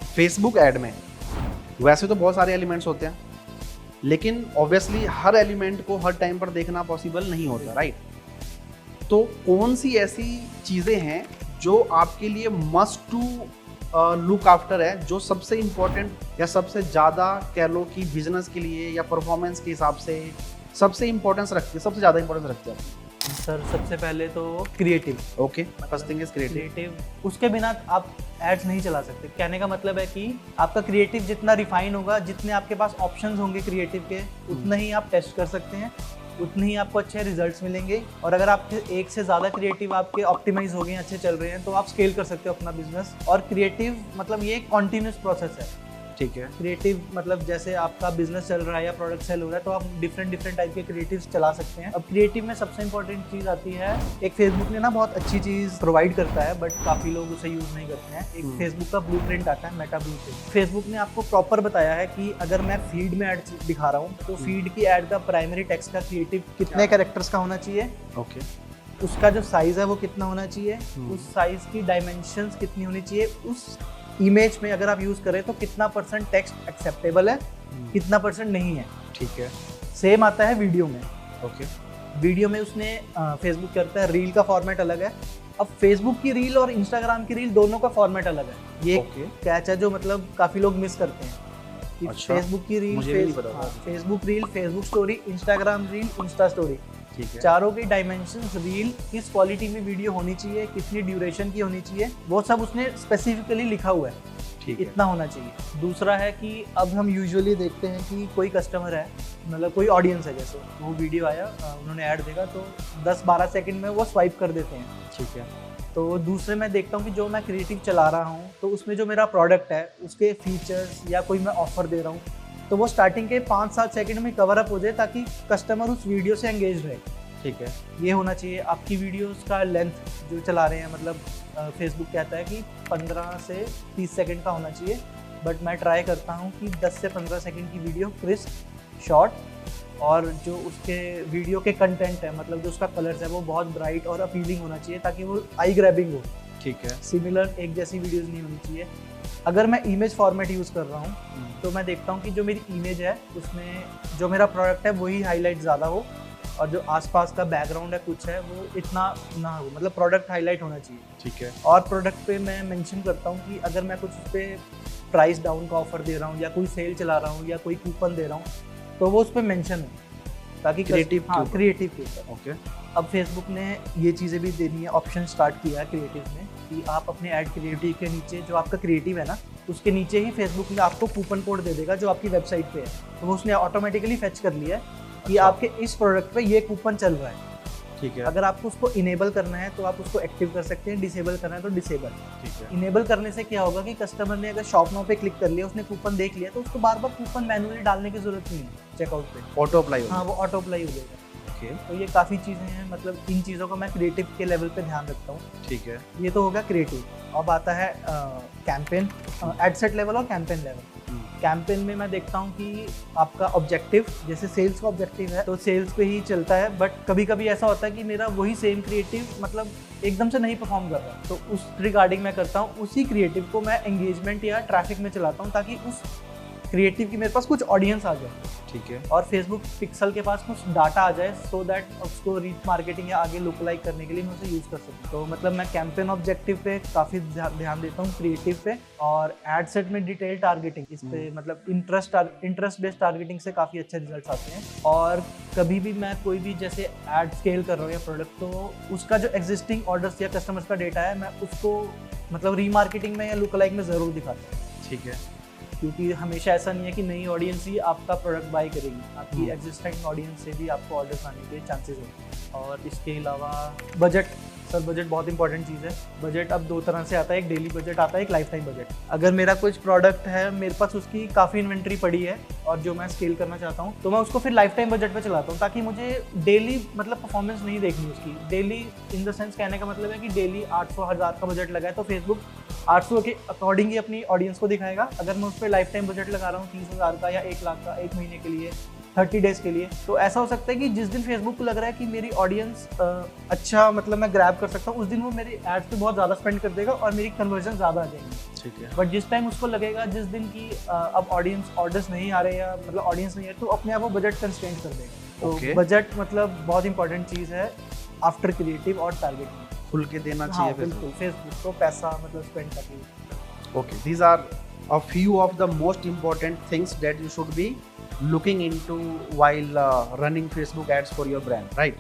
Facebook ad में वैसे तो बहुत सारे एलिमेंट्स होते हैं, लेकिन ऑब्वियसली हर एलिमेंट को हर टाइम पर देखना पॉसिबल नहीं होता, राइट? तो कौन सी ऐसी चीज़ें हैं जो आपके लिए मस्ट टू लुक आफ्टर है, जो सबसे इम्पोर्टेंट या सबसे ज़्यादा कह लो कि बिजनेस के लिए या परफॉर्मेंस के हिसाब से सबसे इम्पोर्टेंस रखती है, सबसे ज़्यादा इम्पोर्टेंस रखती है? सर सबसे पहले तो creative. Okay, first thing is creative. उसके बिना आप एड्स नहीं चला सकते। कहने का मतलब है कि आपका क्रिएटिव जितना रिफाइन होगा, जितने आपके पास ऑप्शंस होंगे क्रिएटिव के, उतना ही आप टेस्ट कर सकते हैं, उतने ही आपको अच्छे रिजल्ट्स मिलेंगे। और अगर आपके एक से ज़्यादा क्रिएटिव आपके ऑप्टिमाइज हो गए हैं, अच्छे चल रहे हैं, तो आप स्केल कर सकते हो अपना बिजनेस। और क्रिएटिव मतलब ये कॉन्टिन्यूस प्रोसेस है, ठीक है? क्रिएटिव मतलब जैसे आपका बिजनेस चल रहा है या प्रोडक्ट सेल हो रहा है, तो आप डिफरेंट टाइप के क्रिएटिव्स चला सकते हैं। अब क्रिएटिव में सबसे इंपॉर्टेंट चीज़ आती है, एक फेसबुक ने ना बहुत अच्छी चीज़ प्रोवाइड करता है, बट काफ़ी लोग उसे यूज़ नहीं करते हैं। एक फेसबुक का ब्लूप्रिंट आता है, मेटा ब्लूप्रिंट। फेसबुक ने आपको प्रॉपर बताया है कि अगर मैं फीड में ऐड दिखा रहा हूँ, तो फीड की ऐड का प्राइमरी टेक्स्ट का क्रिएटिव कितने कैरेक्टर्स का होना चाहिए, ओके, उसका जो साइज़ है वो कितना होना चाहिए, उस साइज़ की डायमेंशंस कितनी होनी चाहिए, उस इमेज में अगर आप यूज़ करें तो कितना परसेंट टेक्स्ट एक्सेप्टेबल है, कितना परसेंट नहीं है। ठीक है। सेम आता है वीडियो में। ओके, वीडियो में उसने फेसबुक करता है, रील का फॉर्मेट अलग है। अब फेसबुक की रील और इंस्टाग्राम की रील दोनों का फॉर्मेट अलग है। ये कैच है जो मतलब काफ़ी लोग मिस करते हैं कि अच्छा, फेसबुक की reel, Facebook reel, Facebook story, Instagram reel, Insta story, चारों की डायमेंशंस, रील किस क्वालिटी में वीडियो होनी चाहिए, कितनी ड्यूरेशन की होनी चाहिए, वो सब उसने स्पेसिफिकली लिखा हुआ है, इतना होना चाहिए। दूसरा है कि अब हम यूजुअली देखते हैं कि कोई कस्टमर है, मतलब कोई ऑडियंस है, जैसे वो वीडियो आया, उन्होंने ऐड देखा तो 10-12 सेकंड में वो स्वाइप कर देते हैं, ठीक है। तो दूसरे मैं देखता हूँ कि जो मैं क्रिएटिव चला रहा हूँ, तो उसमें जो मेरा प्रोडक्ट है, उसके फीचर्स या कोई मैं ऑफर दे रहा हूँ, तो वो स्टार्टिंग के 5-7 सेकंड में कवर अप हो जाए, ताकि कस्टमर उस वीडियो से एंगेज रहे, ठीक है। ये होना चाहिए। आपकी वीडियोस का लेंथ जो चला रहे हैं, मतलब फेसबुक कहता है कि 15 से 30 सेकंड का होना चाहिए, बट मैं ट्राई करता हूँ कि 10 से 15 सेकंड की वीडियो क्रिस्प, शॉर्ट, और जो उसके वीडियो के कंटेंट है, मतलब जो उसका कलर्स है, वो बहुत ब्राइट और अपीलिंग होना चाहिए, ताकि वो आई ग्रैबिंग हो, ठीक है। सिमिलर एक जैसी वीडियोस नहीं होनी चाहिए। अगर मैं इमेज फॉर्मेट यूज़ कर रहा हूँ, तो मैं देखता हूँ कि जो मेरी इमेज है, उसमें जो मेरा प्रोडक्ट है वही हाईलाइट ज़्यादा हो, और जो आसपास का बैकग्राउंड है कुछ है वो इतना ना हो, मतलब प्रोडक्ट हाईलाइट होना चाहिए, ठीक है। और प्रोडक्ट पे मैं मेंशन करता हूँ कि अगर मैं कुछ उस पर प्राइस डाउन का ऑफर दे रहा हूँ, या कोई सेल चला रहा हूँ, या कोई कूपन दे रहा हूँ, तो वो उस पर मेंशन हो, ताकि क्रिएटिव के ऊपर। ओके। अब फेसबुक ने ये चीज़ें भी देनी है, ऑप्शन स्टार्ट किया है क्रिएटिव में, कि आप अपने ऐड क्रिएटिव के नीचे, जो आपका क्रिएटिव है ना, उसके नीचे ही फेसबुक में आपको कूपन कोड दे देगा जो आपकी वेबसाइट पे है, तो वो उसने ऑटोमेटिकली फेच कर लिया है कि आपके इस प्रोडक्ट पे ये कूपन चल रहा है, ठीक है। अगर आपको उसको इनेबल करना है तो आप उसको एक्टिव कर सकते हैं, डिसेबल करना है तो डिसेबल, ठीक है। इनेबल करने से क्या होगा कि कस्टमर ने अगर शॉप नाउ पे क्लिक कर लिया, उसने कूपन देख लिया, तो उसको बार बार कूपन मैनुअली डालने की जरूरत नहीं है चेकआउट पे, ऑटो अप्लाई, हाँ वो ऑटो अप्लाई हो जाएगा। तो ये काफ़ी चीज़ें हैं, मतलब इन चीज़ों को मैं क्रिएटिव के लेवल पे ध्यान रखता हूँ, ठीक है। ये तो होगा क्रिएटिव। अब आता है कैंपेन, एड सेट लेवल और कैंपेन लेवल। कैंपेन में मैं देखता हूँ कि आपका ऑब्जेक्टिव, जैसे सेल्स का ऑब्जेक्टिव है तो सेल्स पे ही चलता है, बट कभी कभी ऐसा होता है कि मेरा वही सेम क्रिएटिव मतलब एकदम से नहीं परफॉर्म कर रहा, तो उस रिगार्डिंग मैं करता हूँ उसी क्रिएटिव को मैं एंगेजमेंट या ट्रैफिक में चलाता हूँ, ताकि उस क्रिएटिव की मेरे पास कुछ ऑडियंस आ जाए, ठीक है। और फेसबुक पिक्सल के पास कुछ डाटा आ जाए, सो दैट उसको रीच मार्केटिंग या आगे लुक लाइक करने के लिए मैं उसे यूज़ कर सकूँ। तो मतलब मैं कैंपेन ऑब्जेक्टिव पे काफ़ी ध्यान देता हूँ, क्रिएटिव पे, और एड सेट में डिटेल टारगेटिंग, इस पे मतलब इंटरेस्ट बेस्ड टारगेटिंग से काफ़ी अच्छे रिजल्ट आते हैं। और कभी भी मैं कोई भी जैसे एड स्केल कर रहा हूँ या प्रोडक्ट, तो उसका जो एग्जिस्टिंग ऑर्डर्स या कस्टमर्स का डेटा है, मैं उसको मतलब रीमार्केटिंग में या लुक लाइक में ज़रूर दिखाता हूँ, ठीक है। क्योंकि हमेशा ऐसा नहीं है कि नई ऑडियंस ही आपका प्रोडक्ट बाय करेगी, आपकी एग्जिस्टिंग ऑडियंस से भी आपको ऑर्डर्स आने के चांसेस होते हैं। और इसके अलावा बजट, सर बजट बहुत इंपॉर्टेंट चीज़ है। बजट अब दो तरह से आता है, एक डेली बजट आता है, एक लाइफ टाइम बजट। अगर मेरा कुछ प्रोडक्ट है, मेरे पास उसकी काफ़ी इन्वेंट्री पड़ी है और जो मैं स्केल करना चाहता हूँ, तो मैं उसको फिर लाइफ टाइम बजट पे चलाता हूँ, ताकि मुझे डेली मतलब परफॉर्मेंस नहीं देखनी उसकी। डेली इन द सेंस कहने का मतलब है कि डेली 800-1000 का बजट लगा है, तो फेसबुक 800 के अकॉर्डिंग ही अपनी ऑडियंस को दिखाएगा। अगर मैं उस पर लाइफ टाइम बजट लगा रहा हूँ 30,000 का या 1 लाख का 1 महीने के लिए, 30 डेज के लिए। तो ऐसा हो सकता है कि जिस दिन फेसबुक को लग रहा है कि मेरी ऑडियंस अच्छा मतलब मैं ग्रैब कर सकता हूँ, उस दिन वो मेरी एड्स पे बहुत ज़्यादा स्पेंड कर देगा और मेरी कन्वर्जन ज़्यादा आ जाएगी। ठीक है। बट जिस टाइम उसको लगेगा जिस दिन की अब ऑर्डर्स नहीं आ रहे या मतलब ऑडियंस नहीं है, तो अपने आप वो बजट कंस्ट्रेंट कर देगा। तो Okay. बजट मतलब बहुत इंपॉर्टेंट चीज़ है आफ्टर क्रिएटिव और टारगेटिंग। खुल के देना हाँ चाहिए बिल्कुल, फेसबुक को पैसा मतलब स्पेंड करके। Okay, these are a few of the most important things that you should be looking into while running Facebook ads for your brand, right?